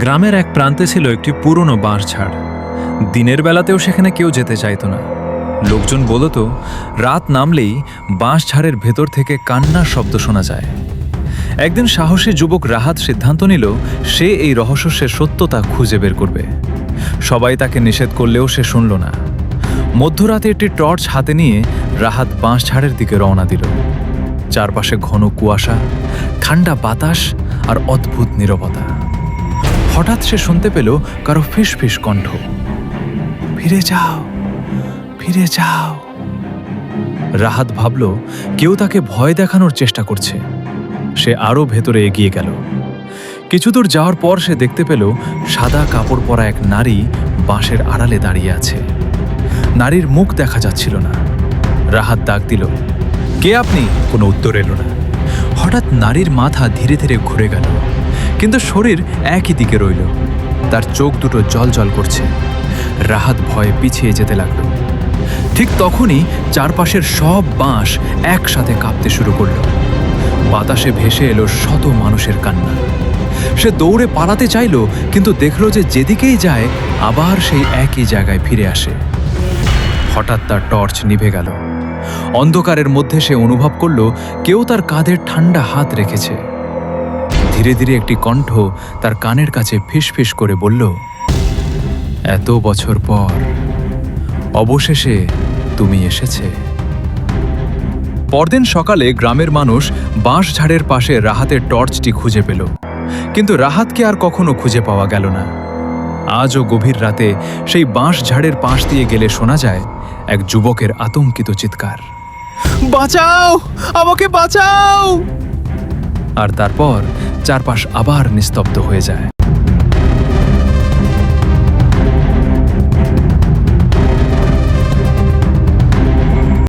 গ্রামের এক প্রান্তে ছিল একটি পুরনো বাঁশঝাড়। দিনের বেলাতেও সেখানে কেউ যেতে চাইত না। লোকজন বলতো রাত নামলেই বাঁশঝাড়ের ভেতর থেকে কান্নার শব্দ শোনা যায়। একদিন সাহসী যুবক রাহাত সিদ্ধান্ত নিল সে এই রহস্যের সত্যতা খুঁজে বের করবে। সবাই তাকে নিষেধ করলেও সে শুনল না। মধ্যরাতে একটি টর্চ হাতে নিয়ে রাহাত বাঁশঝাড়ের দিকে রওনা দিল। চারপাশে ঘন কুয়াশা, ঠান্ডা বাতাস আর অদ্ভুত নীরবতা। হঠাৎ সে শুনতে পেল কারো ফিস ফিস কণ্ঠ, ফিরে যাও, ফিরে যাও। রাহাত ভাবল কেউ তাকে ভয় দেখানোর চেষ্টা করছে। সে আরো ভেতরে এগিয়ে গেল। কিছু দূর যাওয়ার পর সে দেখতে পেল সাদা কাপড় পরা এক নারী বাঁশের আড়ালে দাঁড়িয়ে আছে। নারীর মুখ দেখা যাচ্ছিল না। রাহাত ডাক দিল, কে আপনি? কোনো উত্তর এলো না। হঠাৎ নারীর মাথা ধীরে ধীরে ঘুরে গেল, কিন্তু শরীর একই দিকে রইল। তার চোখ দুটো জ্বলজ্বল করছে। রাহাত ভয়ে পিছিয়ে যেতে লাগল। ঠিক তখনই চারপাশের সব বাঁশ একসাথে কাঁপতে শুরু করল। বাতাসে ভেসে এলো শত মানুষের কান্না। সে দৌড়ে পালাতে চাইল, কিন্তু দেখল যে যেদিকেই যায় আবার সেই একই জায়গায় ফিরে আসে। হঠাৎ তার টর্চ নিভে গেল। অন্ধকারের মধ্যে সে অনুভব করল কেউ তার কাঁধে ঠান্ডা হাত রেখেছে। ধীরে ধীরে একটি কণ্ঠ তার কানের কাছে ফিসফিস করে বলল, এত বছর পর অবশেষে তুমি এসেছে। পরদিন সকালে গ্রামের মানুষ বাঁশঝাড়ের পাশে রাহাতের টর্চটি খুঁজে পেল, কিন্তু রাহাতকে আর কখনো খুঁজে পাওয়া গেল না। আজও গভীর রাতে সেই বাঁশঝাড়ের পাশ দিয়ে গেলে শোনা যায় এক যুবকের আতঙ্কিত চিৎকার, বাঁচাও, আমাকে বাঁচাও। আর তারপর চারপাশ আবার নিস্তব্ধ হয়ে যায়।